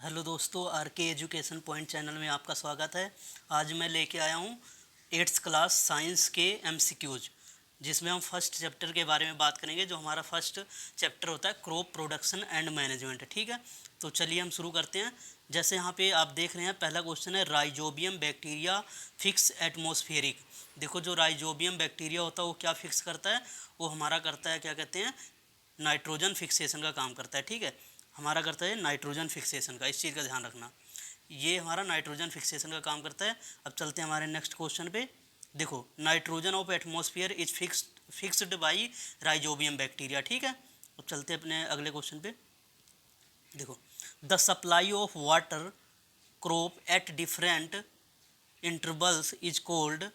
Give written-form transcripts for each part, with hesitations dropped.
Hello दोस्तों, are के education point channel में आपका स्वागत है। आज मैं लेके आया हूँ 8th क्लास साइंस के एमसीक्यूज, जिसमें हम फर्स्ट चैप्टर के बारे में बात करेंगे। जो हमारा फर्स्ट चैप्टर होता है क्रॉप प्रोडक्शन एंड मैनेजमेंट। ठीक है, तो चलिए हम शुरू करते हैं। जैसे यहाँ पे आप देख रहे हैं, पहला क्वेश्चन है राइजोबियम बैक्टीरिया फिक्स एटमॉस्फेरिक। देखो, जो राइजोबियम बैक्टीरिया होता है वो क्या फिक्स करता है? वो हमारा करता है, क्या कहते हैं, नाइट्रोजन फिक्सेशन का काम करता है। ठीक है, हमारा करता है नाइट्रोजन फिक्सेशन का, इस चीज़ का ध्यान रखना। ये हमारा नाइट्रोजन फिक्सेशन का काम करता है। अब चलते हैं हमारे नेक्स्ट क्वेश्चन पे। देखो, nitrogen of atmosphere is fixed by rhizobium bacteria. ठीक है, अब चलते हैं अपने अगले क्वेश्चन पे। देखो, the supply of water crop at different intervals is called.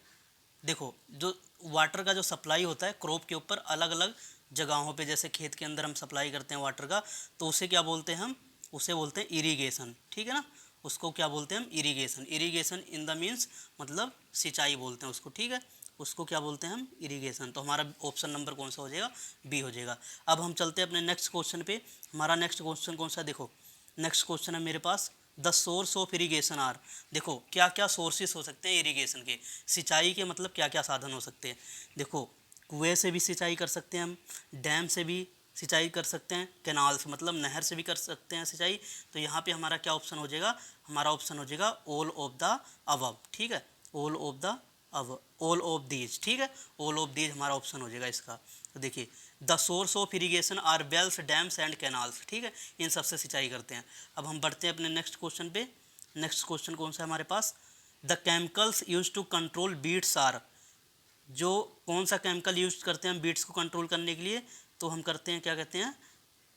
देखो, जो वाटर का जो सप्लाई होता है क्रॉप के ऊपर अलग अलग जगहों पे, जैसे खेत के अंदर हम सप्लाई करते हैं वाटर का, तो उसे क्या बोलते हैं हम? उसे बोलते हैं इरिगेशन। ठीक है ना, उसको क्या बोलते हैं हम? Irrigation. Irrigation in the means मतलब सिंचाई बोलते हैं उसको। ठीक है, उसको क्या बोलते हैं हम? इरिगेशन। तो हमारा ऑप्शन नंबर कौन सा हो जाएगा? बी हो जाएगा। अब हम चलते हैं अपने नेक्स्ट क्वेश्चन पे। हमारा नेक्स्ट क्वेश्चन कौन सा? देखो, नेक्स्ट क्वेश्चन है मेरे पास, the source of irrigation are. देखो, क्या क्या सोर्सेस हो सकते हैं इरीगेशन के, सिंचाई के, मतलब क्या क्या साधन हो सकते हैं। देखो, कुएं से भी सिंचाई कर सकते हैं हम, डैम से भी सिंचाई कर सकते हैं, कैनाल से मतलब नहर से भी कर सकते हैं सिंचाई। तो यहाँ पे हमारा क्या ऑप्शन हो जाएगा? हमारा ऑप्शन हो जाएगा ऑल ऑफ द अबव। ठीक है, ऑल ऑफ द अब ऑल ऑफ दीज। ठीक है, ऑल ऑफ दीज हमारा ऑप्शन हो जाएगा इसका। तो देखिए, the source of irrigation are wells, dams and canals. ठीक है, इन सबसे सिंचाई करते हैं। अब हम बढ़ते हैं अपने नेक्स्ट क्वेश्चन पे। नेक्स्ट क्वेश्चन कौन सा है हमारे पास? The chemicals use to control pests are. जो कौन सा केमिकल यूज करते हैं हम बीट्स को कंट्रोल करने के लिए? तो हम करते हैं, क्या कहते हैं,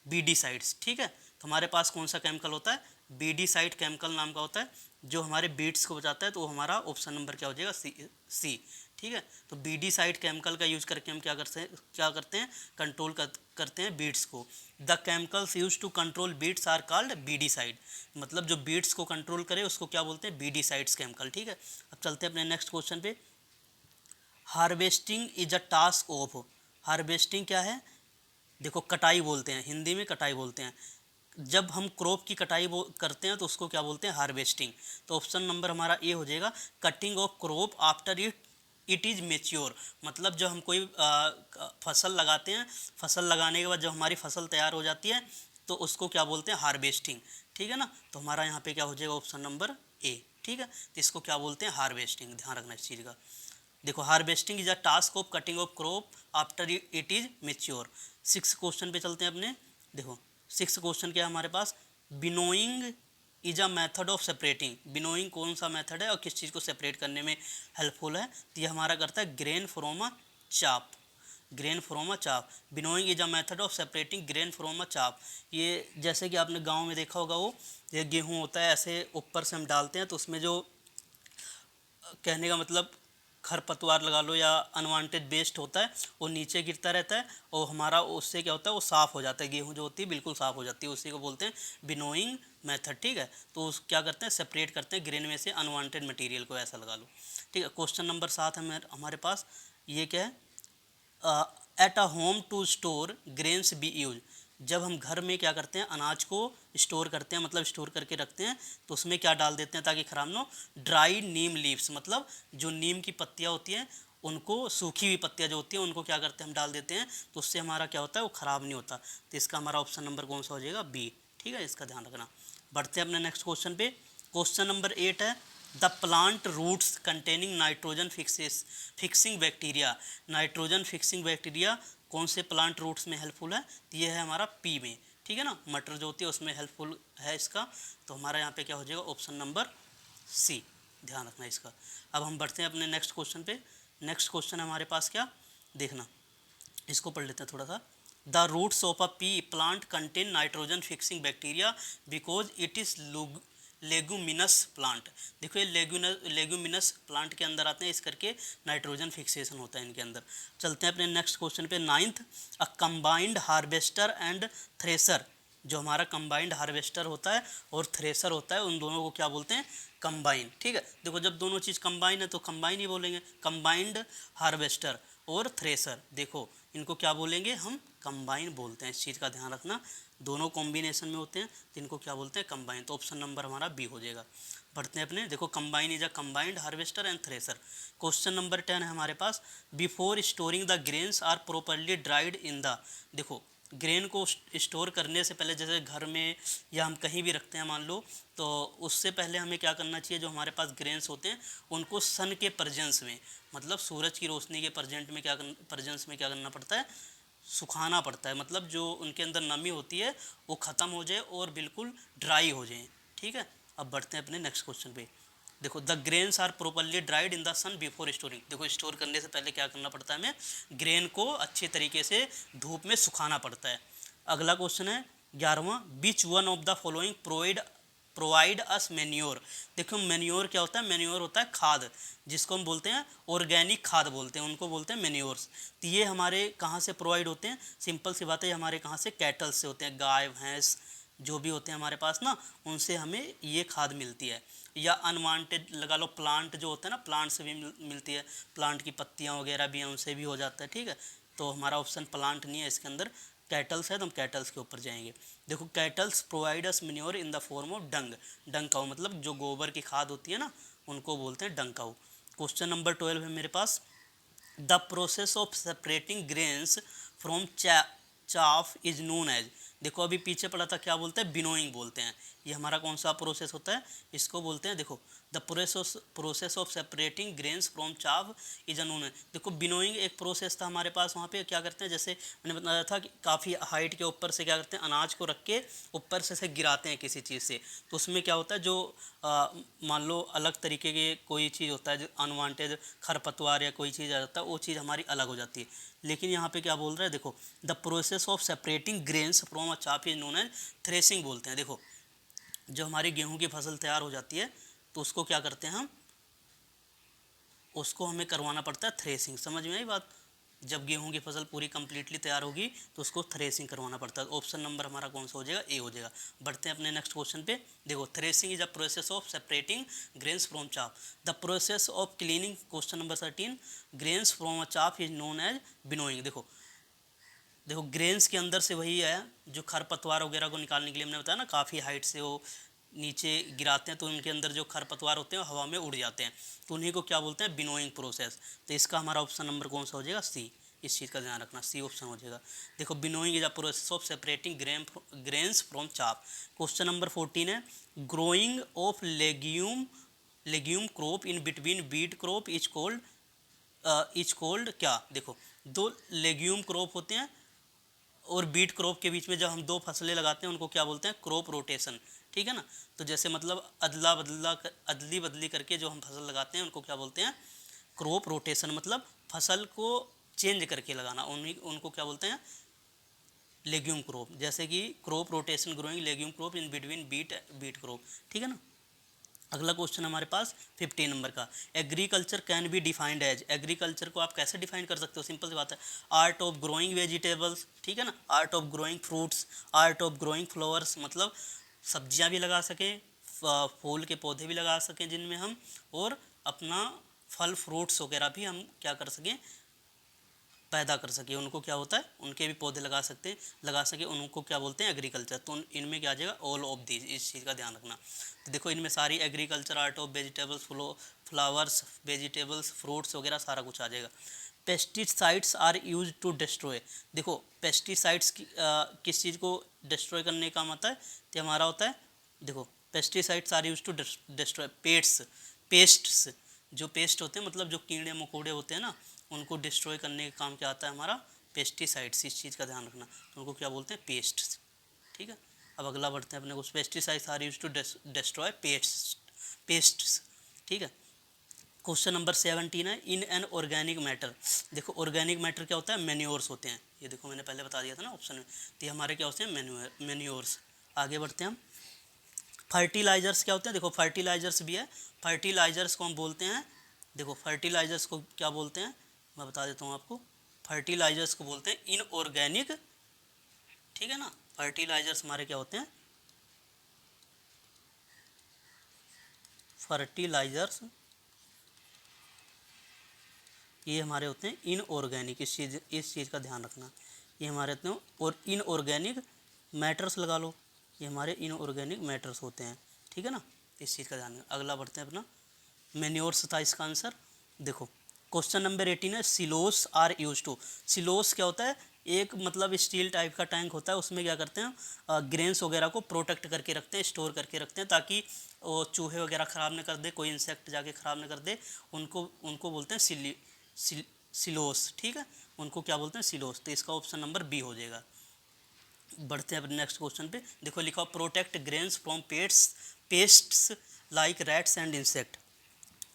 बीडीसाइड्स। ठीक है, तो हमारे पास कौन सा केमिकल होता है? बीडीसाइड केमिकल नाम का होता है, जो हमारे बीट्स को बचाता है। तो हमारा ऑप्शन नंबर क्या हो जाएगा? सी। ठीक है, तो बीडीसाइड केमिकल का यूज करके हम क्या करते हैं? कंट्रोल करते हैं बीट्स को। The chemicals use to control pests are called pesticide. मतलब जो बीट्स को कंट्रोल करे उसको क्या बोलते हैं? बीडीसाइड्स केमिकल। ठीक है, अब चलते हैं अपने नेक्स्ट क्वेश्चन पे। Harvesting is a task of. Harvesting क्या है? देखो, कटाई बोलते हैं, हिंदी में कटाई बोलते हैं। जब हम क्रॉप की कटाई करते हैं तो उसको क्या बोलते हैं? हार्वेस्टिंग। तो ऑप्शन नंबर हमारा ए हो जाएगा, cutting of crop after it is mature. मतलब जब हम कोई फसल लगाते हैं, फसल लगाने के बाद जब हमारी फसल तैयार हो जाती है तो उसको क्या बोलते हैं? हार्वेस्टिंग। ठीक है ना, तो हमारा यहाँ पे क्या हो जाएगा? Option number A. ठीक है, तो इसको क्या बोलते हैं? हार्वेस्टिंग। ध्यान रखना इस चीज़ का। देखो, harvesting is a task of cutting of crop after it is mature. 6 question पे चलते हैं अपने। देखो, 6 क्वेश्चन क्या है हमारे पास? Winnowing is a method of separating. Winnowing कौन सा मेथड है और किस चीज़ को सेपरेट करने में हेल्पफुल है? तो ये हमारा करता है ग्रेन फ्रॉम अ चाप। Grain from a chaff. Winnowing is a method of separating grain from a chaff. ये जैसे कि आपने गांव में देखा होगा, वो ये गेहूं होता है, ऐसे ऊपर से हम डालते हैं तो उसमें जो, कहने का मतलब, खरपतवार लगा लो या अनवांटेड वेस्ट होता है, वो नीचे गिरता रहता है और हमारा उससे क्या होता है? वो साफ़ हो जाता है, गेहूं जो होती है बिल्कुल साफ़ हो जाती है। उसी को बोलते हैं बिनोइंग मेथड। ठीक है, तो उस क्या करते हैं? सेपरेट करते हैं ग्रेन में से अनवांटेड मटेरियल को, ऐसा लगा लो। ठीक है, क्वेश्चन नंबर 7 है हमारे पास। ये क्या है? At a home to store grains be use. जब हम घर में क्या करते हैं? अनाज को स्टोर करते हैं, मतलब स्टोर करके रखते हैं, तो उसमें क्या डाल देते हैं ताकि ख़राब ना हो? ड्राई नीम लीव्स। मतलब जो नीम की पत्तियाँ होती हैं उनको, सूखी हुई पत्तियाँ जो होती हैं उनको क्या करते हैं? हम डाल देते हैं, तो उससे हमारा क्या होता है? वो ख़राब नहीं होता। तो इसका हमारा ऑप्शन नंबर कौन सा हो जाएगा? बी। ठीक है, इसका ध्यान रखना। बढ़ते हैं अपने नेक्स्ट क्वेश्चन पे। क्वेश्चन नंबर 8 है, the plant roots containing nitrogen fixing bacteria. Nitrogen fixing bacteria कौन से प्लांट रूट्स में हेल्पफुल है? तो ये है हमारा पी में। ठीक है ना, मटर जो होती है उसमें हेल्पफुल है इसका। तो हमारा यहाँ पे क्या हो जाएगा? Option number C. ध्यान रखना इसका। अब हम बढ़ते हैं अपने नेक्स्ट क्वेश्चन पे। नेक्स्ट क्वेश्चन है हमारे पास, क्या देखना, इसको पढ़ लेते हैं थोड़ा सा। The roots of a pea plant contain nitrogen fixing bacteria because it is leguminous plant. देखो, ये लेगुमिनस प्लांट के अंदर आते हैं, इस करके नाइट्रोजन फिक्सेशन होता है इनके अंदर। चलते हैं अपने नेक्स्ट क्वेश्चन पे। 9th, a combined harvester and thresher. जो हमारा कंबाइंड हार्वेस्टर होता है और थ्रेसर होता है, उन दोनों को क्या बोलते हैं? कंबाइन। ठीक है, देखो, जब दोनों चीज़ कंबाइन है तो कंबाइन ही बोलेंगे। कंबाइंड हार्वेस्टर और थ्रेसर, देखो इनको क्या बोलेंगे हम? कंबाइन बोलते हैं। इस चीज़ का ध्यान रखना। दोनों कॉम्बिनेशन में होते हैं तो इनको क्या बोलते हैं, कंबाइन। तो ऑप्शन नंबर हमारा बी हो जाएगा। बढ़ते हैं अपने, देखो combine is a combined harvester and thresher. Question number 10 है हमारे पास, before storing the grains are properly dried in the, देखो ग्रेन को स्टोर करने से पहले, जैसे घर में या हम कहीं भी रखते हैं मान लो, तो उससे पहले हमें क्या करना चाहिए, जो हमारे पास ग्रेन्स होते हैं उनको सन के प्रेजेंस में, मतलब सूरज की रोशनी के प्रेजेंस में क्या करना पड़ता है, सुखाना पड़ता है। मतलब जो उनके अंदर नमी होती है वो ख़त्म हो जाए और बिल्कुल ड्राई हो जाए। ठीक है, अब बढ़ते हैं अपने नेक्स्ट क्वेश्चन पे। देखो the grains are properly dried in the sun before storing. देखो स्टोर करने से पहले क्या करना पड़ता है, हमें ग्रेन को अच्छे तरीके से धूप में सुखाना पड़ता है। अगला क्वेश्चन है 11वां, which one of the following provide us manure. देखो मेन्योर क्या होता है, मेन्योर होता है खाद, जिसको हम बोलते हैं ऑर्गेनिक खाद बोलते हैं, उनको बोलते हैं मेन्योर्स। तो ये हमारे कहाँ से प्रोवाइड होते हैं, सिंपल सी बात है, हमारे कहाँ से, कैटल से होते हैं, गाय भैंस जो भी होते हैं हमारे पास ना, उनसे हमें ये खाद मिलती है। या अनवांटेड लगा लो, प्लांट जो होते हैं ना, प्लांट से भी मिलती है, प्लांट की पत्तियाँ वगैरह भी हैं, उनसे भी हो जाता है। ठीक है, तो हमारा ऑप्शन प्लांट नहीं है इसके अंदर, कैटल्स है, तो हम कैटल्स के ऊपर जाएंगे। देखो cattles provide us manure in the form of dung. Dung cow मतलब जो गोबर की खाद होती है ना, उनको बोलते हैं डंग काऊ। क्वेश्चन नंबर 12 है मेरे पास, the process of separating grains from chaff is known as. देखो अभी पीछे पड़ा था, क्या बोलते हैं, बिनोइंग बोलते हैं। ये हमारा कौन सा प्रोसेस होता है, इसको बोलते हैं, देखो the process of separating grains from chaff is known as. देखो बिनोइंग एक प्रोसेस था हमारे पास, वहाँ पे क्या करते हैं, जैसे मैंने बताया था कि काफ़ी हाइट के ऊपर से क्या करते हैं, अनाज को रख के ऊपर से गिराते हैं किसी चीज़ से, तो उसमें क्या होता है, जो मान लो अलग तरीके के कोई चीज़ होता है, जो अनवांटेड खरपतवार या कोई चीज़ आ जाता है, वो चीज़ हमारी अलग हो जाती है। लेकिन यहाँ पे क्या बोल रहा है, देखो the process of separating grains from a chaff is known as threshing बोलते हैं। देखो जो हमारी गेहूं की फसल तैयार हो जाती है, तो उसको क्या करते हैं हम, उसको हमें करवाना पड़ता है थ्रेसिंग। समझ में आई बात, जब गेहूं की फसल पूरी कंप्लीटली तैयार होगी तो उसको थ्रेसिंग करवाना पड़ता है। ऑप्शन नंबर हमारा कौन सा हो जाएगा, ए हो जाएगा। बढ़ते हैं अपने नेक्स्ट क्वेश्चन पे। देखो threshing is a process of separating grains from chaff. The process of cleaning, question number 13, grains from a chaff is known as winnowing. देखो देखो ग्रेन्स के अंदर से वही है, जो खरपतवार वगैरह को निकालने के लिए हमने बताया ना, काफ़ी हाइट से वो नीचे गिराते हैं, तो उनके अंदर जो खरपतवार होते हैं हवा में उड़ जाते हैं, तो उन्हीं को क्या बोलते हैं, बिनोइंग प्रोसेस। तो इसका हमारा ऑप्शन नंबर कौन सा हो जाएगा, सी। इस चीज़ का ध्यान रखना, सी ऑप्शन हो जाएगा। देखो winnowing is a process of separating grains from chaff. Question number 14 है, growing of legume crop in between beat crop is called क्या। देखो दो लेग्यूम क्रॉप होते हैं और बीट क्रॉप के बीच में जब हम दो फसलें लगाते हैं उनको क्या बोलते हैं, क्रॉप रोटेशन। ठीक है ना, तो जैसे मतलब अदली बदली करके जो हम फसल लगाते हैं उनको क्या बोलते हैं, क्रॉप रोटेशन। मतलब फसल को चेंज करके लगाना, उनको क्या बोलते हैं, लेग्यूम क्रॉप। जैसे कि crop rotation, growing legume crop in between beat crop. ठीक है ना। अगला क्वेश्चन हमारे पास 15 नंबर का, agriculture can be defined as. Agriculture को आप कैसे डिफाइन कर सकते हो, सिंपल सी बात है, आर्ट ऑफ ग्रोइंग वेजिटेबल्स। ठीक है ना, art of growing fruits, art of growing flowers, मतलब सब्जियां भी लगा सकें, फूल के पौधे भी लगा सकें जिनमें हम, और अपना फल फ्रूट्स वगैरह भी हम क्या कर सकें, पैदा कर सके, उनको क्या होता है, उनके भी पौधे लगा सके, उनको क्या बोलते हैं, एग्रीकल्चर। तो इनमें क्या आ जाएगा, ऑल ऑफ दीज, इस चीज़ का ध्यान रखना। तो देखो इनमें सारी agriculture, art of vegetables, flowers, vegetables, fruits वगैरह सारा कुछ आ जाएगा। Pesticides are use to destroy. देखो पेस्टिसाइड्स किस चीज़ को डिस्ट्रॉय करने का मतलब है, तो हमारा होता है, देखो pesticides are use to destroy pests. जो पेस्ट होते हैं मतलब जो कीड़े मकोड़े होते हैं ना, उनको डिस्ट्रॉय करने का काम क्या आता है हमारा, पेस्टिसाइड्स। इस चीज़ का ध्यान रखना, तो उनको क्या बोलते हैं, पेस्ट्स। ठीक है, अब अगला बढ़ते हैं अपने को, pesticides are use to destroy pests. ठीक है, क्वेश्चन नंबर 17 है, इन एन ऑर्गेनिक मैटर। देखो ऑर्गेनिक मैटर क्या होता है, मैन्योर्स होते हैं। ये देखो मैंने पहले बता दिया था ना ऑप्शन में, तो ये हमारे क्या होते हैं, मैन्योर्स। आगे बढ़ते हैं हम, फर्टिलाइजर्स क्या होते हैं। देखो फर्टिलाइजर्स भी है, फर्टिलाइजर्स को हम बोलते हैं, देखो फर्टिलाइजर्स को क्या बोलते हैं, मैं बता देता हूँ आपको, फर्टिलाइजर्स को बोलते हैं इनऑर्गेनिक। ठीक है ना, फर्टिलाइजर्स हमारे क्या होते हैं, फर्टिलाइजर्स ये हमारे होते हैं इनऑर्गेनिक। इस चीज़ का ध्यान रखना, ये हमारे होते हैं और इनऑर्गेनिक मैटर्स लगा लो, ये हमारे इनऑर्गेनिक मैटर्स होते हैं, ठीक है ना, इस चीज़ का ध्यान रखना। अगला बढ़ते हैं अपना, मैन्योर्स था इसका आंसर। देखो क्वेश्चन नंबर 18 है, silos are use to. Silos क्या होता है, एक मतलब स्टील टाइप का टैंक होता है, उसमें क्या करते हैं ग्रेन्स वगैरह को प्रोटेक्ट करके रखते हैं, स्टोर करके रखते हैं, ताकि वो चूहे वगैरह ख़राब न कर दे, कोई इंसेक्ट जाके ख़राब न कर दे, उनको उनको बोलते हैं सिलोस, ठीक है, उनको क्या बोलते हैं, सिलोस। तो इसका ऑप्शन नंबर बी हो जाएगा। बढ़ते हैं अपने नेक्स्ट क्वेश्चन पे। देखो लिखा protect grains from pests like rats and insect.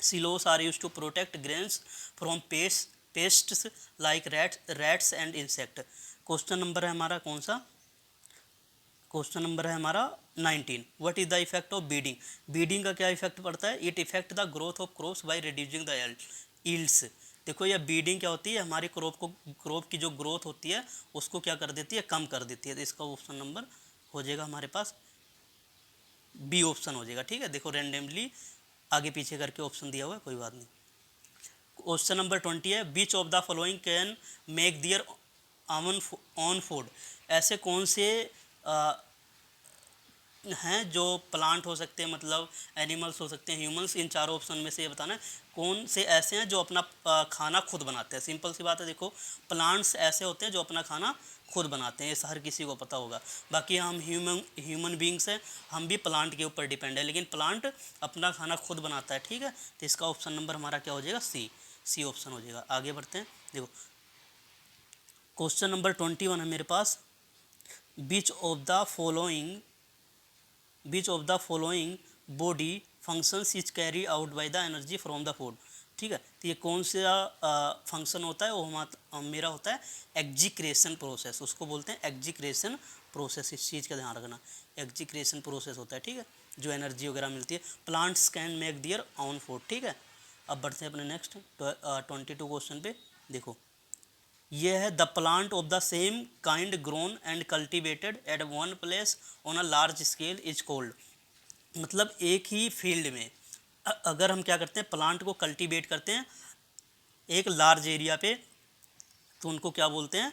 Silos are use to protect grains from pests like rats and insect. Question number है हमारा कौन सा, क्वेश्चन नंबर है हमारा 19। What is the effect of weeding. Weeding का क्या effect पड़ता है, it effect the growth of crops by reducing the yields. देखो ये बीडिंग क्या होती है, हमारी क्रॉप की जो ग्रोथ होती है उसको क्या कर देती है, कम कर देती है। तो इसका ऑप्शन नंबर हो जाएगा हमारे पास बी ऑप्शन हो जाएगा, ठीक है। देखो रेंडमली आगे पीछे करके ऑप्शन दिया हुआ है, कोई बात नहीं। क्वेश्चन नंबर 20 है, which of the following can make their own food. ऐसे कौन से हैं जो प्लांट हो सकते हैं, मतलब एनिमल्स हो सकते हैं, ह्यूमंस, इन चारों ऑप्शन में से ये बताना है कौन से ऐसे हैं जो अपना खाना खुद बनाते हैं। सिंपल सी बात है, देखो प्लांट्स ऐसे होते हैं जो अपना खाना खुद बनाते हैं, ये हर किसी को पता होगा। बाकी हम ह्यूमन बींग्स हैं, हम भी प्लांट के ऊपर डिपेंड है, लेकिन प्लांट अपना खाना खुद बनाता है, ठीक है। तो इसका ऑप्शन नंबर हमारा क्या हो जाएगा, सी ऑप्शन हो जाएगा। आगे बढ़ते हैं। देखो क्वेश्चन नंबर 21 है मेरे पास, which of the following body functions is carry out by the energy from the food. ठीक है, तो ये कौन सा फंक्शन होता है, वो मेरा होता है एग्जीक्रेशन प्रोसेस, उसको बोलते हैं एग्जीक्रेशन प्रोसेस। इस चीज़ का ध्यान रखना, एग्जीक्रेशन प्रोसेस होता है, ठीक है, जो एनर्जी वगैरह मिलती है। Plants can make their own food, ठीक है। अब बढ़ते हैं अपने नेक्स्ट 22 क्वेश्चन पे। देखो ये है, the plant of the same kind grown and cultivated at one place on a large scale is called. मतलब एक ही फील्ड में अगर हम क्या करते हैं, प्लांट को कल्टीवेट करते हैं एक लार्ज एरिया पे, तो उनको क्या बोलते हैं,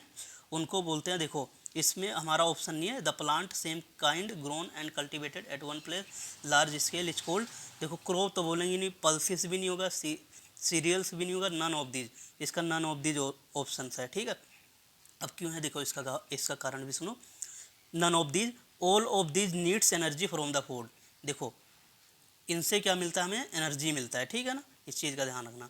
उनको बोलते हैं, देखो इसमें हमारा ऑप्शन नहीं है, the plant same kind grown and cultivated at one place large scale is called. देखो क्रॉप तो बोलेंगे नहीं, पल्सिस भी नहीं होगा, सीरियल्स भी नहीं होगा, नन ऑफ दीज, इसका नन ऑफ दीज ऑप्शन है, ठीक है। अब क्यों है, देखो इसका कारण भी सुनो। None of these, all of these needs energy from the food. देखो इनसे क्या मिलता है, हमें एनर्जी मिलता है, ठीक है ना, इस चीज़ का ध्यान रखना।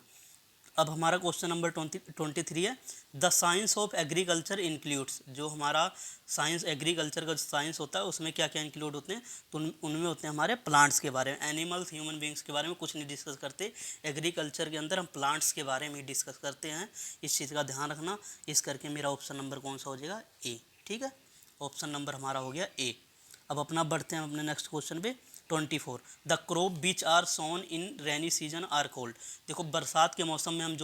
अब हमारा क्वेश्चन नंबर 23 है, the science of agriculture includes. जो हमारा साइंस एग्रीकल्चर का साइंस होता है उसमें क्या क्या इंक्लूड होते हैं, तो उनमें होते हैं हमारे प्लांट्स के बारे में, एनिमल्स ह्यूमन बींग्स के बारे में कुछ नहीं डिस्कस करते। एग्रीकल्चर के अंदर हम प्लांट्स के बारे में ही डिस्कस करते हैं, इस चीज़ का ध्यान रखना। इस करके मेरा ऑप्शन नंबर कौन सा हो जाएगा, ए, ठीक है, ऑप्शन नंबर हमारा हो गया ए। अब अपना बढ़ते हैं अपने नेक्स्ट क्वेश्चन पे। 24, the crop which are sown in rainy season are called. देखो बरसात के मौसम में हम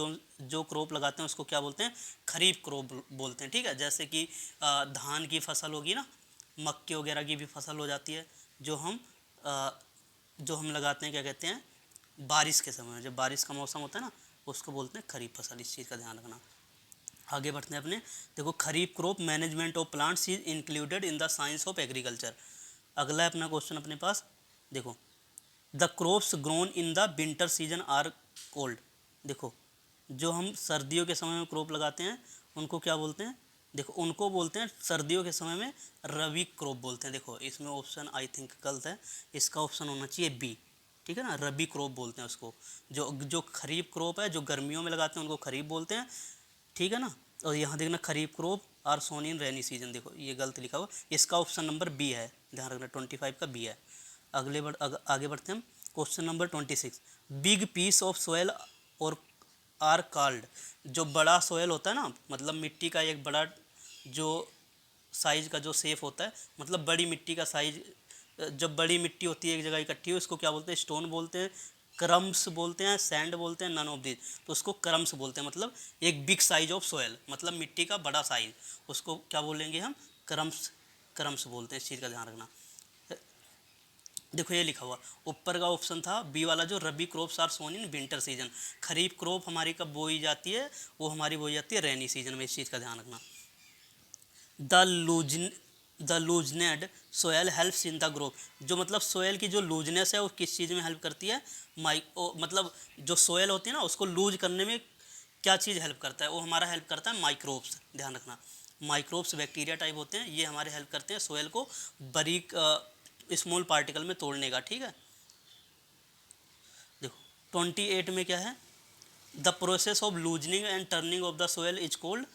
जो क्रॉप लगाते हैं उसको क्या बोलते हैं, खरीफ क्रॉप बोलते हैं, ठीक है। जैसे कि धान की फसल होगी ना, मक्के वगैरह की भी फसल हो जाती है, जो हम लगाते हैं, क्या कहते हैं, बारिश के समय में, जब बारिश का मौसम होता है ना, उसको बोलते हैं खरीफ फसल। इस चीज़ का ध्यान रखना। आगे बढ़ते हैं अपने। देखो kharif crop management of plants is included in the science of agriculture. अगला है अपना क्वेश्चन अपने पास। देखो the crops grown in the winter season are called. देखो जो हम सर्दियों के समय में क्रॉप लगाते हैं उनको क्या बोलते हैं, देखो उनको बोलते हैं सर्दियों के समय में रबी क्रॉप बोलते हैं। देखो इसमें ऑप्शन आई थिंक गलत है, इसका ऑप्शन होना चाहिए बी, ठीक है ना, रबी क्रॉप बोलते हैं उसको। जो खरीफ क्रॉप है जो गर्मियों में लगाते हैं उनको खरीफ बोलते हैं, ठीक है ना। और यहाँ देखना kharif crop are sown in rainy season, देखो ये गलत लिखा हुआ, इसका ऑप्शन नंबर बी है, ध्यान रखना 25 का बी है। आगे बढ़ते हैं। Question number 26, big piece of soil और आर कॉल्ड। जो बड़ा सोयल होता है ना, मतलब मिट्टी का एक बड़ा जो साइज का जो शेप होता है, मतलब बड़ी मिट्टी का साइज, जब बड़ी मिट्टी होती है एक जगह इकट्ठी हो, इसको क्या बोलते हैं, स्टोन बोलते हैं, क्रम्स बोलते हैं, सैंड बोलते हैं, नन ऑफ दिस। तो उसको क्रम्स बोलते हैं, मतलब एक बिग साइज ऑफ सोयल, मतलब मिट्टी का बड़ा साइज, उसको क्या बोलेंगे हम, क्रम्स बोलते हैं। इस चीज़ का ध्यान रखना। देखो ये लिखा हुआ ऊपर का ऑप्शन था बी वाला, जो rabi crops are sown in winter season. Kharif crop हमारी कब बोई जाती है, वो हमारी बोई जाती है रेनी सीजन में, इस चीज़ का ध्यान रखना। The the loosened soil helps in the growth. जो मतलब सोयल की जो लूजनेस है वो किस चीज़ में हेल्प करती है, मतलब जो सोयल होती है ना उसको लूज करने में क्या चीज़ हेल्प करता है, वो हमारा हेल्प करता है माइक्रोब्स। ध्यान रखना, माइक्रोब्स बैक्टीरिया टाइप होते हैं, ये हमारे हेल्प करते हैं सोयल को बारीक स्मॉल पार्टिकल में तोड़ने का। ठीक है, देखो 28 में क्या है, the process of loosening and turning of the soil is called.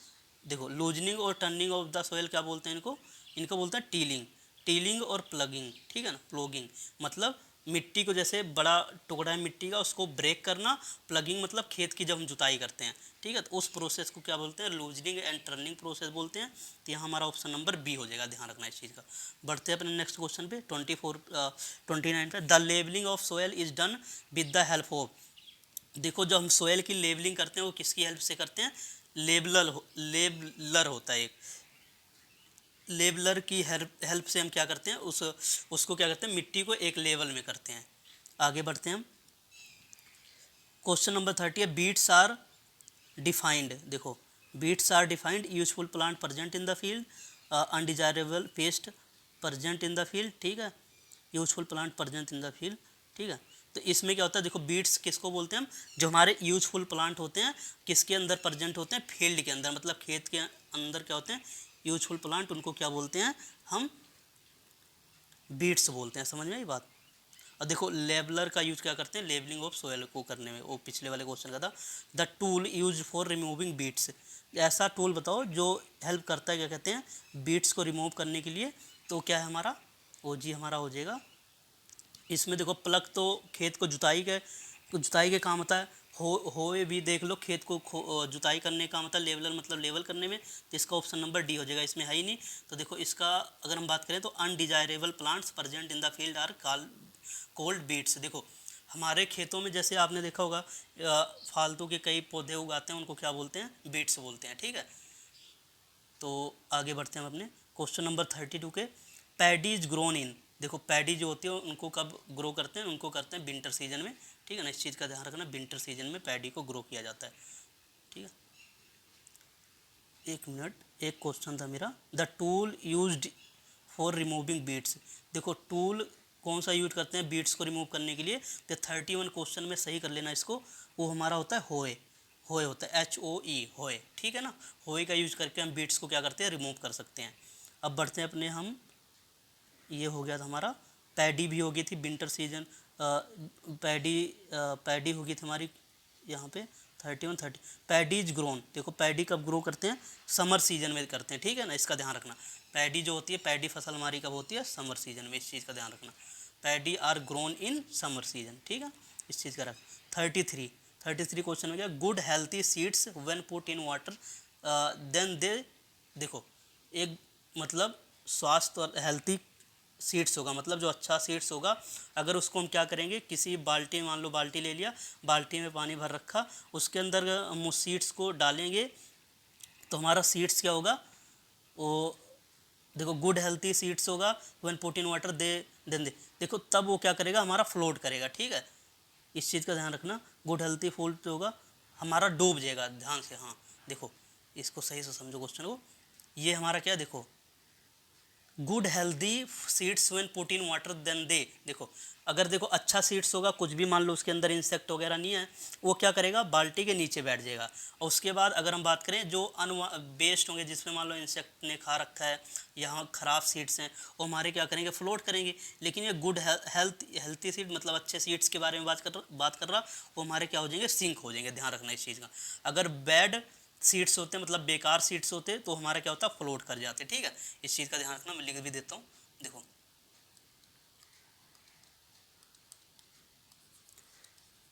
देखो लूजनिंग और टर्निंग ऑफ द सोयल क्या बोलते हैं इनको, इनको बोलते हैं टीलिंग। टीलिंग और प्लगिंग, ठीक है ना, प्लोगिंग मतलब मिट्टी को, जैसे बड़ा टुकड़ा है मिट्टी का उसको ब्रेक करना, प्लगिंग मतलब खेत की जब हम जुताई करते हैं, ठीक है, तो उस प्रोसेस को क्या बोलते हैं, लूजनिंग एंड टर्निंग प्रोसेस बोलते हैं। तो यहाँ हमारा ऑप्शन नंबर बी हो जाएगा, ध्यान रखना इस चीज़ का। बढ़ते हैं अपने नेक्स्ट क्वेश्चन पे 29 पे, the levelling of soil is done with the help of. देखो जो हम सोयल की लेबलिंग करते हैं वो किसकी हेल्प से करते हैं, लेबलर होता है एक, लेबलर की हेल्प से हम क्या करते हैं, उसको क्या करते हैं, मिट्टी को एक लेवल में करते हैं। आगे बढ़ते हैं हम, क्वेश्चन नंबर 30 है, बीट्स आर डिफाइंड। देखो weeds are defined, useful plant present in the field, undesirable pest present in the field, ठीक है, useful plant present in the field, ठीक है। तो इसमें क्या होता है, देखो बीट्स किसको बोलते हैं हम, जो हमारे यूजफुल प्लांट होते हैं किसके अंदर प्रेजेंट होते हैं, फील्ड के अंदर, मतलब खेत के अंदर क्या होते हैं यूजफुल प्लांट, उनको क्या बोलते हैं हम, बीट्स बोलते हैं। समझ में आई बात। और देखो लेबलर का यूज क्या करते हैं, लेबलिंग ऑफ सोयल को करने में, वो पिछले वाले क्वेश्चन का था। The tool use for removing weeds, ऐसा टूल बताओ जो हेल्प करता है, क्या कहते हैं, बीट्स को रिमूव करने के लिए। तो क्या है हमारा, ओ जी हमारा हो जाएगा इसमें। देखो प्लग तो खेत को जुताई के काम आता है, होए भी देख लो खेत को जुताई करने का मतलब, लेवलर मतलब लेवल करने में, तो इसका ऑप्शन नंबर डी हो जाएगा, इसमें है ही नहीं। तो देखो इसका अगर हम बात करें तो undesirable plants present in the field are called weeds. देखो हमारे खेतों में जैसे आपने देखा होगा फालतू के कई पौधे उगाते हैं, उनको क्या बोलते हैं, बीट्स बोलते हैं, ठीक है। तो आगे बढ़ते हैं हम अपने क्वेश्चन नंबर 32 के, पैडी इज ग्रोन इन। देखो पैडी जो होती है उनको कब ग्रो करते हैं, उनको करते हैं विंटर सीजन में, ठीक है ना, इस चीज़ का ध्यान रखना, विंटर सीजन में पैडी को ग्रो किया जाता है, ठीक है। एक मिनट, एक क्वेश्चन था मेरा, the tool used for removing weeds. देखो टूल कौन सा यूज करते हैं बीट्स को रिमूव करने के लिए, तो 31 क्वेश्चन में सही कर लेना इसको, वो हमारा होता है होए, होए होता है HOE, होए, ठीक है ना। होए का यूज करके हम बीट्स को क्या करते हैं, रिमूव कर सकते हैं। अब बढ़ते हैं अपने हम, ये हो गया था हमारा, पैडी भी हो गई थी विंटर सीजन, पैडी हो गई थी हमारी यहाँ पे 31-30। पैडी इज ग्रोन, देखो पैडी कब ग्रो करते हैं, समर सीजन में करते हैं, ठीक है ना, इसका ध्यान रखना। पैडी जो होती है, पैडी फसल हमारी कब होती है, समर सीजन में, इस चीज़ का ध्यान रखना। Paddy are grown in summer season, ठीक है, इस चीज़ का रख। 33 क्वेश्चन में क्या, good healthy seeds when put in water then they. देखो एक मतलब स्वास्थ्य और हेल्थी सीड्स होगा, मतलब जो अच्छा सीड्स होगा, अगर उसको हम क्या करेंगे, किसी बाल्टी, मान लो बाल्टी ले लिया, बाल्टी में पानी भर रखा, उसके अंदर हम उस सीड्स को डालेंगे, तो हमारा सीड्स क्या होगा, वो देखो गुड हेल्थी सीड्स होगा, when put in water they then they, देखो तब वो क्या करेगा, हमारा फ्लोट करेगा, ठीक है, इस चीज़ का ध्यान रखना। गुड हेल्थी फ्लोट होगा, हमारा डूब जाएगा, ध्यान से, हाँ देखो इसको सही से समझो क्वेश्चन को, ये हमारा क्या, देखो good healthy seeds when put in water then they. देखो अगर देखो अच्छा सीड्स होगा, कुछ भी मान लो उसके अंदर इंसेक्ट वगैरह नहीं है, वो क्या करेगा, बाल्टी के नीचे बैठ जाएगा। और उसके बाद अगर हम बात करें जो बेस्ट होंगे, जिसमें मान लो इंसेक्ट ने खा रखा है, यहाँ खराब सीड्स हैं, वो हमारे क्या करेंगे, फ्लोट करेंगे। लेकिन ये गुड हेल्थी सीड मतलब अच्छे सीड्स के बारे में बात कर रहा, वो हमारे क्या हो जाएंगे, सिंक हो जाएंगे, ध्यान रखना इस चीज़ का। अगर बैड सीड्स होते हैं, मतलब बेकार सीड्स होते हैं, तो हमारा क्या होता है, फ्लोट कर जाते हैं, ठीक है, इस चीज़ का ध्यान रखना। मैं लिख भी देता हूँ, देखो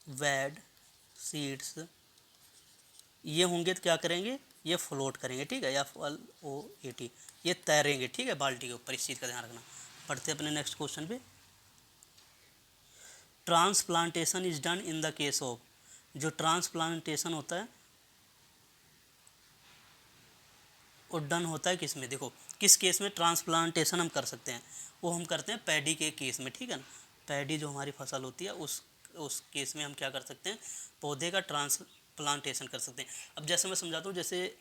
बैड सीड्स ये होंगे तो क्या करेंगे, ये फ्लोट करेंगे, ठीक है, या FLOAT, ये तैरेंगे, ठीक है, बाल्टी के ऊपर, इस चीज़ का ध्यान रखना। पढ़ते अपने नेक्स्ट क्वेश्चन पे, transplantation is done in the case of. जो ट्रांसप्लांटेशन होता है वो डन होता है किस में, देखो किस केस में ट्रांसप्लांटेशन हम कर सकते हैं, वो हम करते हैं पैडी के केस में, ठीक है ना। पैडी जो हमारी फसल होती है उस केस में हम क्या कर सकते हैं, पौधे का ट्रांसप्लांटेशन कर सकते हैं। अब जैसे मैं समझाता हूँ, जैसे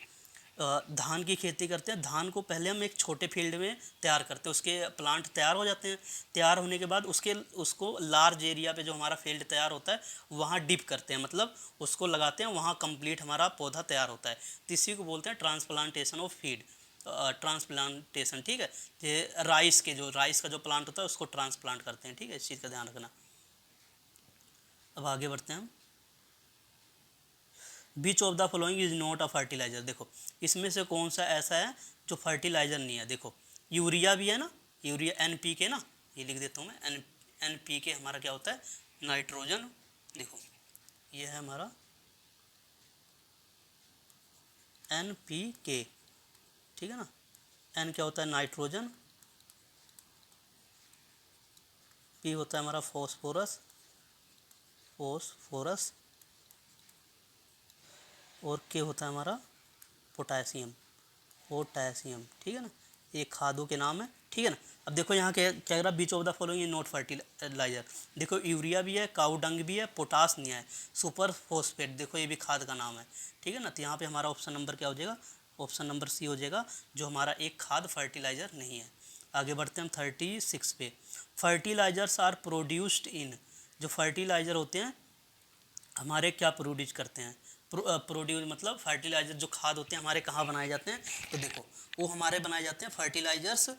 धान की खेती करते हैं। धान को पहले हम एक छोटे फील्ड में तैयार करते हैं, उसके प्लांट तैयार हो जाते हैं। तैयार होने के बाद उसको लार्ज एरिया पे जो हमारा फील्ड तैयार होता है वहाँ डिप करते हैं, मतलब उसको लगाते हैं, वहाँ कंप्लीट हमारा पौधा तैयार होता है। तो इसी को बोलते हैं ट्रांसप्लांटेशन ऑफ फीड, ट्रांसप्लांटेशन। ठीक है, ये राइस का जो प्लांट होता है उसको ट्रांसप्लांट करते हैं। ठीक है, इस चीज़ का ध्यान रखना। अब आगे बढ़ते हैं हम। Which of the following is not a fertiliser. देखो इसमें से कौन सा ऐसा है जो फर्टिलाइजर नहीं है। देखो यूरिया भी है ना, यूरिया NPK ना, ये लिख देता हूँ मैं, NPK हमारा क्या होता है, नाइट्रोजन। देखो ये है हमारा NPK, ठीक है ना। N क्या होता है, नाइट्रोजन, P होता है हमारा फॉस्फोरस, और K होता है हमारा पोटेशियम, ठीक है ना। ये खादों के नाम है, ठीक है ना। अब देखो यहाँ क्या क्या कह रहा, which of the following is not fertilizer. देखो यूरिया भी है, काऊ डंग भी है, पोटास नहीं है, सुपर फॉस्फेट देखो ये भी खाद का नाम है, ठीक है ना। तो यहाँ पे हमारा ऑप्शन नंबर क्या हो जाएगा, ऑप्शन नंबर C हो जाएगा, जो हमारा एक खाद फर्टिलाइजर नहीं है। आगे बढ़ते हैं हम 36 पे। फर्टिलाइजर्स आर प्रोड्यूस्ड इन, जो फर्टिलाइजर होते हैं हमारे क्या प्रोड्यूस करते हैं, प्रोड्यूस मतलब फर्टिलाइजर जो खाद होते हैं हमारे कहाँ बनाए जाते हैं, तो देखो वो हमारे बनाए जाते हैं फर्टिलाइजर्स,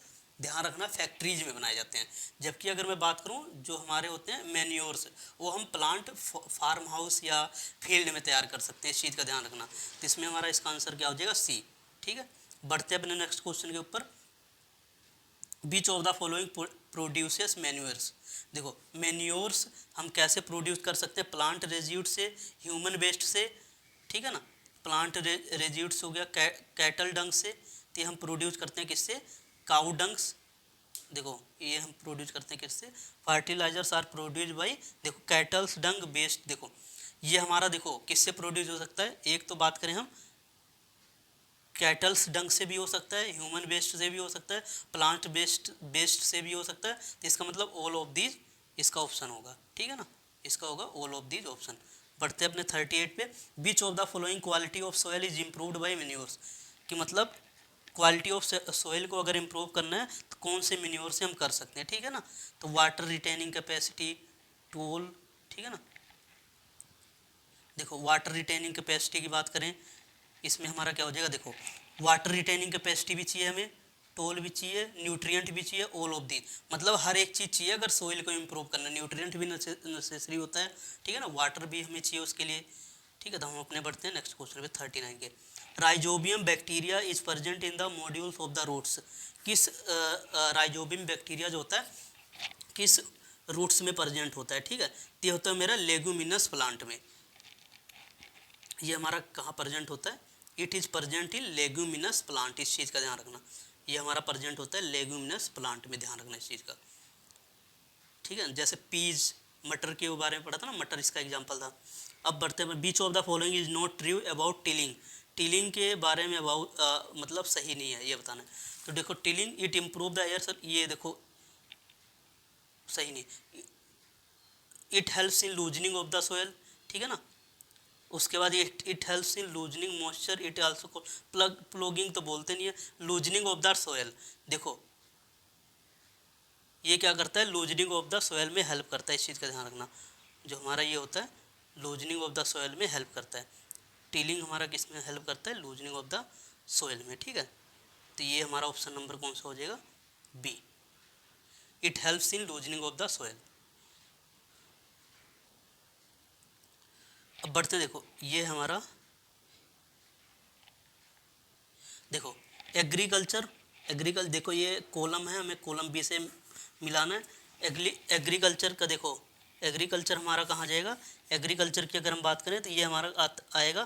ध्यान रखना फैक्ट्रीज में बनाए जाते हैं। जबकि अगर मैं बात करूं जो हमारे होते हैं मैन्योर्स, वो हम प्लांट फार्म हाउस या फील्ड में तैयार कर सकते हैं, इस चीज़ का ध्यान रखना। तो इसमें हमारा इसका आंसर क्या हो जाएगा, C, ठीक है। बढ़ते अपने नेक्स्ट क्वेश्चन के ऊपर। Which of the following produces manures. देखो मैन्योर्स हम कैसे प्रोड्यूस कर सकते हैं, प्लांट रेज्यूड से, ह्यूमन वेस्ट से, ठीक है ना। प्लांट रेज्यूड्स हो गया, कैटल डंग से, तो ये हम प्रोड्यूस करते हैं किससे, काऊ डंग्स। देखो ये हम प्रोड्यूस करते हैं किससे, फर्टिलाइजर्स आर प्रोड्यूस बाई, देखो कैटल्स डंग बेस्ड। देखो ये हमारा देखो किससे प्रोड्यूस हो सकता है, एक तो बात करें हम कैटल्स डंग से भी हो सकता है, ह्यूमन वेस्ट से भी हो सकता है, प्लांट बेस्ड से भी हो सकता है। तो इसका मतलब ऑल ऑफ दीज इसका ऑप्शन होगा, ठीक है ना, इसका होगा ऑल ऑफ दीज ऑप्शन। बढ़ते अपने 38 पे। Which of the following quality of soil is improved by manures, कि मतलब क्वालिटी ऑफ सोयल को अगर इम्प्रूव करना है तो कौन से मैन्योर से हम कर सकते हैं, ठीक है ना। तो वाटर रिटेनिंग कैपेसिटी, टोल, ठीक है ना। देखो वाटर रिटेनिंग कैपेसिटी की बात करें, इसमें हमारा क्या हो जाएगा, देखो वाटर रिटेनिंग कैपेसिटी भी चाहिए हमें, टोल भी चाहिए, न्यूट्रिएंट भी चाहिए, ऑल ऑफ दी, मतलब हर एक चीज़ चाहिए अगर सोइल को इम्प्रूव करना। न्यूट्रिएंट भी नेसेसरी होता है, ठीक है ना, वाटर भी हमें चाहिए उसके लिए, ठीक है। तो हम अपने बढ़ते हैं नेक्स्ट क्वेश्चन पे 39 के। Rhizobium bacteria is present in the modules of the roots. किस राइजोबियम बैक्टीरिया जो होता है किस रूट्स में प्रेजेंट होता है, ठीक है। तो ये होता है मेरा लेगुमिनस प्लांट में, ये हमारा कहाँ प्रेजेंट होता है, it is present in leguminous plant, इस चीज़ का ध्यान रखना। ये हमारा प्रेजेंट होता है लेगुमिनस प्लांट में, ध्यान रखना इस चीज़ का, ठीक है। जैसे पीज, मटर के बारे में पढ़ा था ना, मटर इसका एग्जांपल था। अब बढ़ते हैं, which of the following is not true about tilling. Tilling के बारे में अबाउट मतलब सही नहीं है ये बताना है। तो देखो tilling it improve the air, sir ये देखो सही नहीं। It helps in loosening of the soil, ठीक है ना। उसके बाद ये it helps in loosening moisture, it also plogging तो बोलते नहीं है, लूजनिंग ऑफ द सोयल। देखो ये क्या करता है, लूजनिंग ऑफ द सोयल में हेल्प करता है, इस चीज़ का ध्यान रखना। जो हमारा ये होता है लूजनिंग ऑफ द सोयल में हेल्प करता है। टिलिंग हमारा किस में हेल्प करता है, लूजनिंग ऑफ द सोयल में, ठीक है। तो ये हमारा ऑप्शन नंबर कौन सा हो जाएगा, B, it helps in loosening of the soil. अब बढ़ते देखो ये हमारा देखो एग्रीकल्चर देखो ये कॉलम है, हमें कॉलम B से मिलाना है। एग्रीकल्चर का देखो, एग्रीकल्चर हमारा कहाँ जाएगा, एग्रीकल्चर की अगर हम बात करें तो ये हमारा आएगा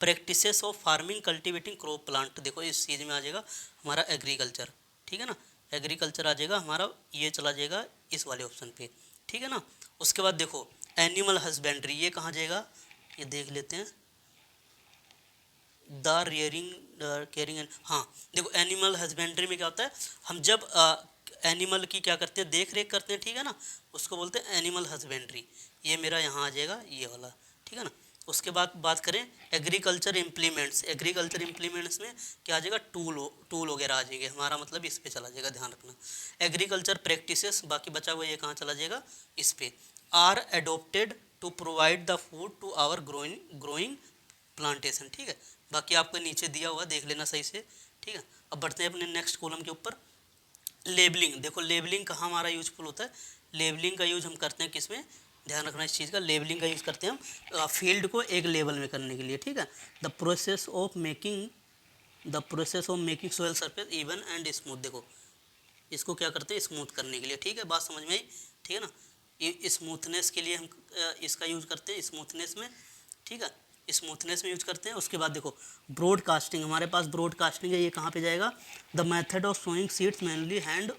practices of farming cultivating crop plant. देखो इस चीज़ में आ जाएगा हमारा एग्रीकल्चर, ठीक है ना। एग्रीकल्चर आ जाएगा हमारा, ये चला जाएगा इस वाले ऑप्शन पे, ठीक है ना। उसके बाद देखो एनिमल हस्बेंड्री, ये कहाँ जाएगा, ये देख लेते हैं, द रियरिंग केयरिंग। हाँ देखो एनिमल हस्बेंड्री में क्या होता है, हम जब एनिमल की क्या करते हैं, देख रेख करते हैं, ठीक है ना, उसको बोलते हैं एनिमल हस्बेंड्री। ये मेरा यहाँ आ जाएगा ये वाला, ठीक है ना। उसके बाद बात करें एग्रीकल्चर इम्प्लीमेंट्स, एग्रीकल्चर इम्प्लीमेंट्स में क्या आ जाएगा, टूल वगैरह आ जाएंगे, हमारा मतलब इस पे चला जाएगा, ध्यान रखना। एग्रीकल्चर प्रैक्टिसेस, बाकी बचा हुआ ये कहाँ चला जाएगा, इस पे। Are adopted to provide the food to our growing plantation, ठीक है। बाकी आपको नीचे दिया हुआ देख लेना सही से, ठीक है। अब बढ़ते हैं अपने नेक्स्ट कॉलम के ऊपर। लेबलिंग, देखो लेबलिंग कहाँ हमारा यूजफुल होता है, लेबलिंग का यूज हम करते हैं किस में, ध्यान रखना इस चीज़ का, लेबलिंग का यूज़ करते हैं हम फील्ड को एक लेवल में करने के लिए, ठीक है। The process of making soil surface even and smooth, देखो इसको क्या करते हैं, स्मूथ करने के लिए, ठीक है, बात समझ में आई, ठीक है ना। ये स्मूथनेस के लिए हम इसका यूज करते हैं, स्मूथनेस में, ठीक है, स्मूथनेस में यूज करते हैं। उसके बाद देखो ब्रॉडकास्टिंग, हमारे पास ब्रॉडकास्टिंग है, ये कहाँ पे जाएगा, the method of sowing seeds manually hand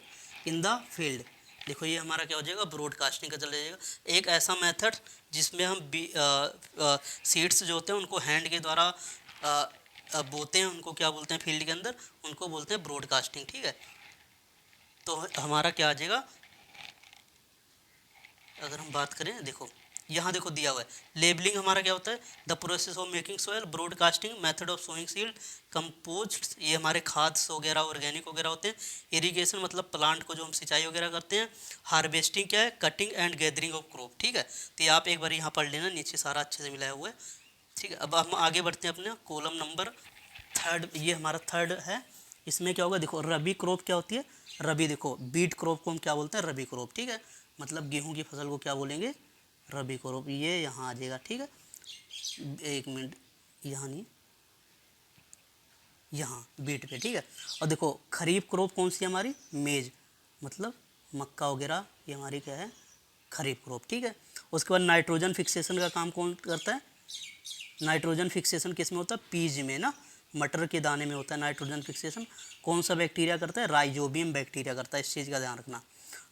in the field, देखो ये हमारा क्या हो जाएगा, ब्रॉडकास्टिंग का चला जाएगा। एक ऐसा मेथड जिसमें हम सीड्स जो होते हैं उनको हैंड के द्वारा बोते हैं, उनको क्या बोलते हैं फील्ड के अंदर, उनको बोलते हैं ब्रॉडकास्टिंग, ठीक है। तो हमारा क्या आ जाएगा, अगर हम बात करें, देखो यहाँ देखो दिया हुआ है, लेबलिंग हमारा क्या होता है, the process of making soil, broadcasting method of sowing seed, compost ये हमारे खाद वगैरह ऑर्गेनिक वगैरह होते हैं, इरिगेशन मतलब प्लांट को जो हम सिंचाई वगैरह करते हैं, हार्वेस्टिंग क्या है, cutting and gathering of crop, ठीक है। तो ये आप एक बार यहाँ पढ़ लेना, नीचे सारा अच्छे से मिलाया हुआ है, ठीक है। अब हम आगे बढ़ते हैं अपने कॉलम नंबर थर्ड, ये हमारा थर्ड है। इसमें क्या होगा, देखो रबी क्रॉप क्या होती है, रबी, देखो बीट क्रॉप को हम क्या बोलते हैं, रबी क्रॉप, ठीक है, मतलब गेहूं की फसल को क्या बोलेंगे, रबी क्रॉप, ये यहाँ आ जाएगा, ठीक है। एक मिनट, यहाँ नहीं, यहाँ बीट पे, ठीक है। और देखो खरीफ क्रॉप कौन सी है हमारी, मेज, मतलब मक्का वगैरह, ये हमारी क्या है, खरीफ क्रॉप, ठीक है। उसके बाद नाइट्रोजन फिक्सेशन का काम कौन करता है, नाइट्रोजन फिक्सेशन किस में होता है, पीज में ना, मटर के दाने में होता है नाइट्रोजन फिक्सेशन। कौन सा बैक्टीरिया करता है, राइजोबियम बैक्टीरिया करता है, इस चीज़ का ध्यान रखना।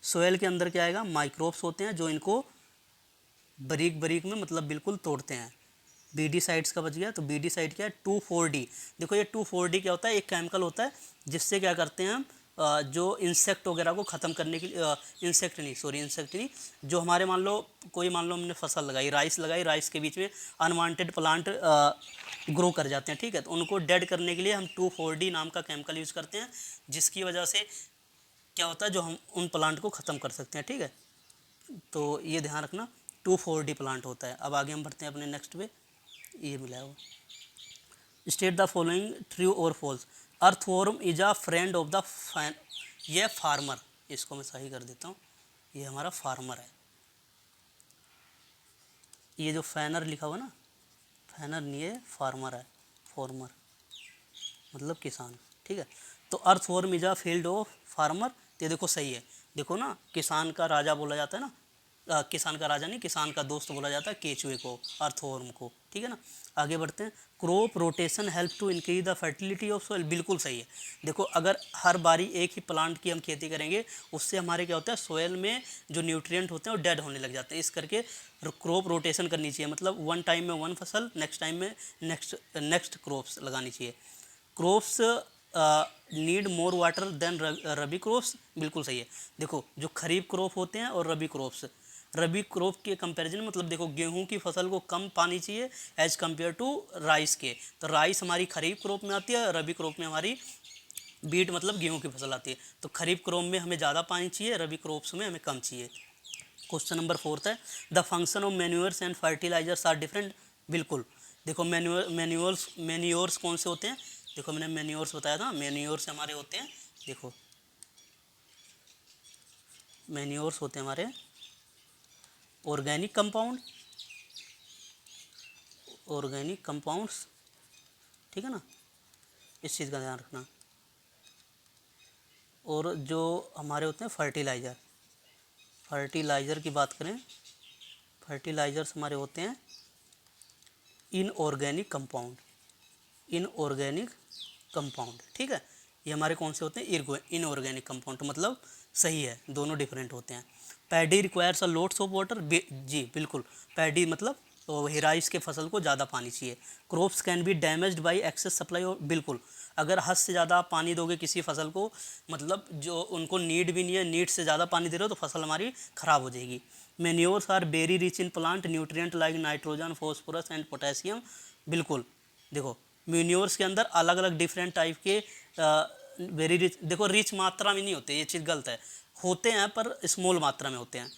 सोयल के अंदर क्या आएगा, माइक्रोब्स होते हैं जो इनको बारीक बारीक में मतलब बिल्कुल तोड़ते हैं। बीडी साइड्स का बच गया, तो बीडी साइड क्या है, 2,4-D, देखो ये 2,4-D क्या होता है, एक केमिकल होता है जिससे क्या करते हैं हम जो इंसेक्ट वगैरह को ख़त्म करने के लिए, इंसेक्ट नहीं, जो हमारे मान लो हमने फसल लगाई, राइस के बीच में अनवांटेड प्लांट ग्रो कर जाते हैं, ठीक है, तो उनको डेड करने के लिए हम 2,4-D नाम का केमिकल यूज़ करते हैं, जिसकी वजह से क्या होता है, जो हम उन प्लांट को ख़त्म कर सकते हैं, ठीक है। तो ये ध्यान रखना, 2,4-D प्लांट होता है। अब आगे हम बढ़ते हैं अपने नेक्स्ट पे, ये मिला हुआ, स्टेट द फॉलोइंग ट्रू और false, earthworm is a friend of the ये फार्मर, इसको मैं सही कर देता हूँ, ये हमारा फार्मर है, ये जो फैनर लिखा हुआ ना, फैनर नहीं है, फार्मर है, फॉर्मर मतलब किसान, ठीक है। तो earthworm is a field of farmer, ये देखो सही है, देखो ना, किसान का राजा बोला जाता है ना, किसान का राजा नहीं, किसान का दोस्त बोला जाता है केचुए को, अर्थवॉर्म को, ठीक है ना। आगे बढ़ते हैं, crop rotation help to increase the fertility of soil, बिल्कुल सही है। देखो अगर हर बारी एक ही प्लांट की हम खेती करेंगे, उससे हमारे क्या होता है, सोइल में जो न्यूट्रिएंट होते हैं वो डेड होने लग जाते हैं, इस करके क्रॉप रोटेशन करनी चाहिए, मतलब वन टाइम में वन फसल, नेक्स्ट टाइम में नेक्स्ट क्रॉप्स लगानी चाहिए। Crops need more water than rabi crops, बिल्कुल सही है। देखो जो खरीफ क्रॉप होते हैं और रबी क्रॉप के कंपैरिजन, मतलब देखो गेहूं की फसल को कम पानी चाहिए एज कम्पेयर टू राइस के, तो राइस हमारी खरीफ क्रॉप में आती है, रबी क्रॉप में हमारी बीट मतलब गेहूं की फसल आती है, तो खरीफ क्रॉप में हमें ज़्यादा पानी चाहिए, रबी क्रॉप्स में हमें कम चाहिए। क्वेश्चन नंबर 4 है, the function of manures and fertilizers are different, बिल्कुल। देखो मैन्यूअर्स कौन से होते हैं, देखो मैंने मैन्योर्स बताया था, मैन्योर्स हमारे होते हैं, देखो मैन्योर्स होते हैं हमारे ऑर्गेनिक कंपाउंड्स, ठीक है ना, इस चीज़ का ध्यान रखना। और जो हमारे होते हैं फर्टिलाइज़र की बात करें, फर्टिलाइजर्स हमारे होते हैं इनऑर्गेनिक कंपाउंड, ठीक है। ये हमारे कौन से होते हैं, इनऑर्गेनिक कंपाउंड, मतलब सही है, दोनों डिफरेंट होते हैं। Paddy requires a lots of water, जी बिल्कुल, पैडी मतलब तो राइस के फसल को ज़्यादा पानी चाहिए। Crops can be damaged bye excess supply, और बिल्कुल अगर हद से ज़्यादा आप पानी दोगे किसी फसल को, मतलब जो उनको नीड भी नहीं है, नीड से ज़्यादा पानी दे रहे हो तो फसल हमारी ख़राब हो जाएगी। Manures are very rich in plant nutrient like nitrogen phosphorus and potassium. बिल्कुल, देखो मैन्योर्स के अंदर अलग अलग डिफरेंट टाइप के वेरी रिच, देखो रिच मात्रा में नहीं होते, ये चीज़ गलत है, होते हैं पर स्मॉल मात्रा में होते हैं।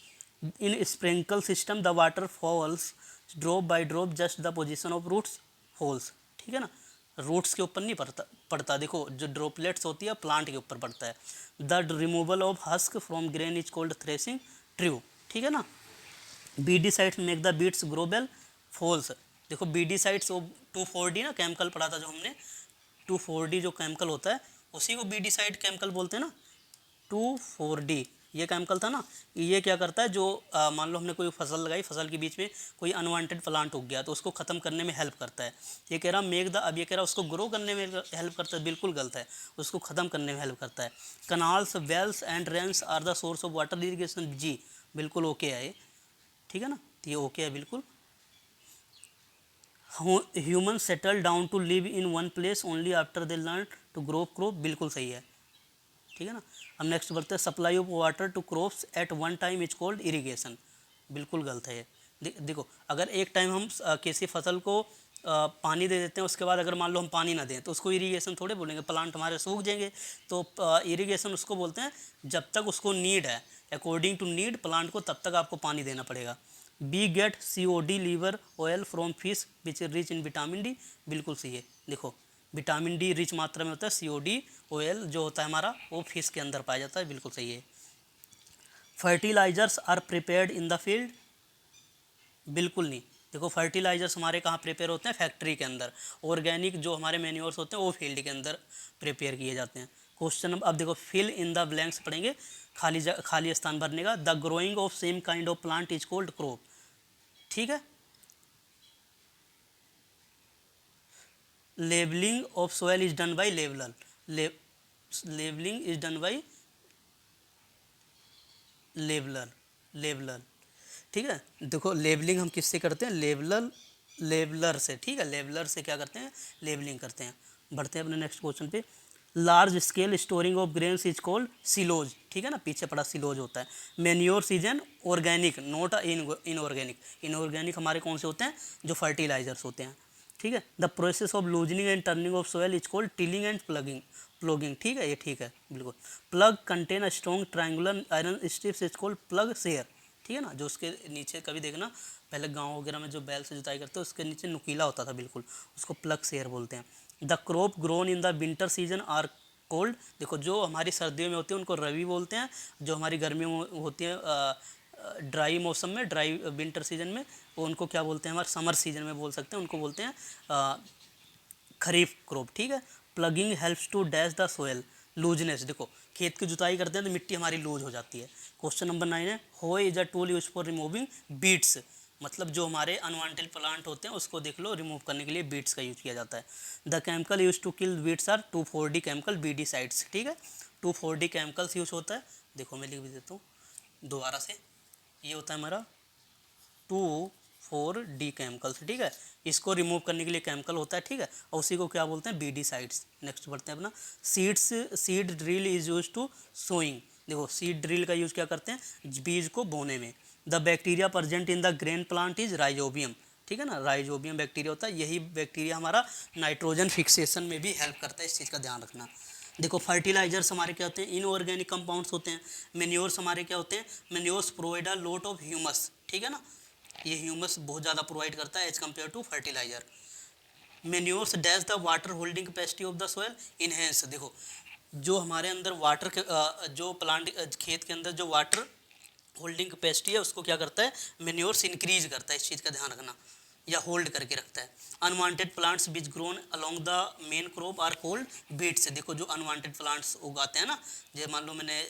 In sprinkle system the water falls drop by drop just the position of roots holes, ठीक है ना, रूट्स के ऊपर नहीं पड़ता, देखो जो ड्रॉपलेट्स होती है प्लांट के ऊपर पड़ता है। The removal of husk from grain is called threshing, true, ठीक है ना। Weedicides make the weeds grow well, false. देखो बीडी साइड्स, वो 2,4-D ना केमिकल पढ़ा था जो हमने, 2,4-D जो केमिकल होता है उसी को बीडी साइड केमिकल बोलते हैं ना, 2,4-D ये केमिकल था ना। ये क्या करता है, जो मान लो हमने कोई फसल लगाई, फसल के बीच में कोई अनवांटेड प्लांट उग गया तो उसको ख़त्म करने में हेल्प करता है। ये कह रहा मेक द, अब ये कह रहा उसको ग्रो करने में हेल्प करता है, बिल्कुल गलत है, उसको ख़त्म करने में हेल्प करता है। Canals wells and rains are the source of water irrigation, जी बिल्कुल ओके है ये, ठीक है ना, तो ये ओके है बिल्कुल। Human settle down to live in one place only after they learn to grow crop, बिल्कुल सही है, ठीक है ना। अब नेक्स्ट बढ़ते हैं, supply of water to crops at one time is called irrigation, बिल्कुल गलत है ये। देखो अगर एक टाइम हम किसी फसल को पानी दे देते हैं, उसके बाद अगर मान लो हम पानी ना दें तो उसको इरिगेशन थोड़े बोलेंगे, प्लांट हमारे सूख जाएंगे। तो इरिगेशन उसको बोलते हैं जब तक उसको नीड है, अकॉर्डिंग टू नीड प्लांट को तब तक आपको पानी देना पड़ेगा। We get COD liver oil from fish which is rich in vitamin D, बिल्कुल सही है। देखो विटामिन डी रिच मात्रा में होता है, COD ऑयल जो होता है हमारा वो फिश के अंदर पाया जाता है, बिल्कुल सही है। Fertilisers are prepared in the field, बिल्कुल नहीं। देखो फर्टिलाइजर्स हमारे कहाँ प्रिपेयर होते हैं, फैक्ट्री के अंदर। ऑर्गेनिक जो हमारे मैन्योर्स होते हैं वो फील्ड के अंदर प्रिपेयर किए जाते हैं। क्वेश्चन अब देखो फिल इन द ब्लैंक्स पढ़ेंगे, खाली स्थान भरने का। The growing of same kind of plant is called crop, ठीक है। Labelling of soil is done by labeller, labelling is done by labeller, ठीक है। देखो लेबलिंग हम किससे करते हैं, लेबलर से, ठीक है, लेबलर से क्या करते हैं, लेबलिंग करते हैं। बढ़ते हैं अपने नेक्स्ट क्वेश्चन पे। Large scale storing of grains is called silos, ठीक है ना, पीछे पड़ा सिलोज होता है। Manures is an organic not inorganic, inorganic हमारे कौन से होते हैं, जो फर्टिलाइजर्स होते हैं, ठीक है। The process of loosening and turning of soil is called tilling and plugging, ठीक है, ये ठीक है बिल्कुल। Plug contain a strong triangular iron strips is called plug share, ठीक है ना। जो उसके नीचे कभी देखना, पहले गांव वगैरह में जो बैल से जुताई करते हैं उसके नीचे नुकीला होता था बिल्कुल, उसको प्लग शेयर बोलते हैं। The crop grown in the winter season are called, देखो जो हमारी सर्दियों में होती है उनको रबी बोलते हैं, जो हमारी गर्मियों में होती है ड्राई मौसम में, ड्राई विंटर सीजन में, वो उनको क्या बोलते हैं, हमारे समर सीजन में बोल सकते हैं, उनको बोलते हैं खरीफ क्रॉप, ठीक है। Ploughing helps to dash the soil looseness, देखो खेत की जुताई करते हैं तो मिट्टी हमारी लूज हो जाती है। क्वेश्चन नंबर 9 है, hoe is a tool use for removing weeds, मतलब जो हमारे अनवांटेड प्लांट होते हैं उसको देख लो रिमूव करने के लिए बीट्स का यूज किया जाता है। The chemical use to kill weeds are 2,4-D chemical BD साइड्स, ठीक है, 2,4-D केमिकल्स यूज होता है। देखो मैं लिख भी देता हूँ दोबारा से, ये होता है हमारा 2,4-D केमिकल्स, ठीक है, इसको रिमूव करने के लिए केमिकल होता है, ठीक है, और उसी को क्या बोलते हैं, BD साइड्स। नेक्स्ट बढ़ते हैं अपना, seed drill is use to sowing, देखो सीड ड्रिल का यूज क्या करते हैं, बीज को बोने में। The bacteria present in the grain plant is rhizobium, ठीक है ना, राइजोबियम बैक्टीरिया होता है, यही बैक्टीरिया हमारा नाइट्रोजन फिक्सेशन में भी हेल्प करता है, इस चीज़ का ध्यान रखना। देखो फर्टिलाइजर्स हमारे क्या होते हैं, इनऑर्गेनिक कंपाउंड्स होते हैं। मैन्योर्स हमारे क्या होते हैं, manures provide a lot of humus, ठीक है ना, ये ह्यूमस बहुत ज़्यादा प्रोवाइड करता है as compare to fertiliser. Manures dash the water holding capacity of the soil enhance, देखो जो हमारे अंदर वाटर के जो प्लांट खेत के अंदर जो वाटर होल्डिंग कैपेसिटी है उसको क्या करता है, मैन्योर्स इंक्रीज करता है, इस चीज़ का ध्यान रखना, या होल्ड करके रखता है। Unwanted plants which grown along the main crop are called weeds, देखो जो अनवांटेड प्लांट्स उगाते हैं ना, जैसे मान लो मैंने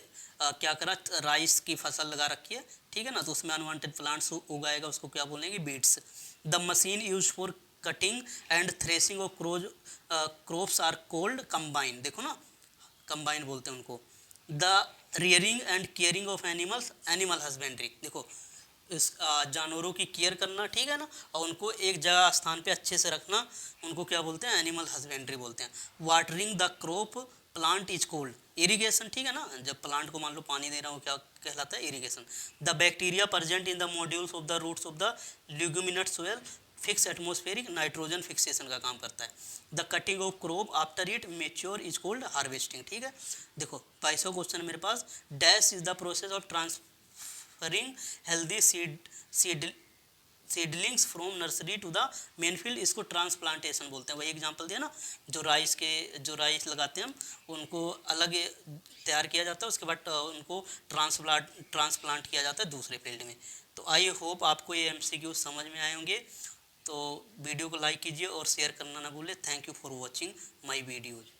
क्या करा, राइस की फसल लगा रखी है, ठीक है ना, तो उसमें अनवांटेड प्लांट्स उगाएगा, उसको क्या बोलेंगे, weeds. The machine use for cutting and threshing of crops are called combine, देखो ना कंबाइन बोलते हैं उनको। The rearing and caring of animals, animal husbandry, देखो इस जानवरों की केयर करना, ठीक है ना, और उनको एक जगह स्थान पे अच्छे से रखना, उनको क्या बोलते हैं, एनिमल हस्बेंड्री बोलते हैं। Watering the crop plant is cold, irrigation, ठीक है ना, जब प्लांट को मान लो पानी दे रहा हूँ क्या कहलाता है, irrigation. The bacteria present in the modules of the roots of the luminate soil fix atmospheric nitrogen fixation का काम करता है। The cutting of crop after it mature is called harvesting, ठीक है। देखो 22वां क्वेश्चन मेरे पास, dash is the process of transferring healthy seedlings from nursery to the main field, इसको ट्रांसप्लांटेशन बोलते हैं। वही एग्जांपल दिया ना, जो राइस लगाते हैं हम, उनको अलग तैयार किया जाता है, उसके बाद उनको ट्रांसप्लांट किया जाता है दूसरे फील्ड में। तो आई होप आपको ये MCQ समझ में आए होंगे। तो वीडियो को लाइक कीजिए और शेयर करना ना भूलें। Thank you for watching my videos.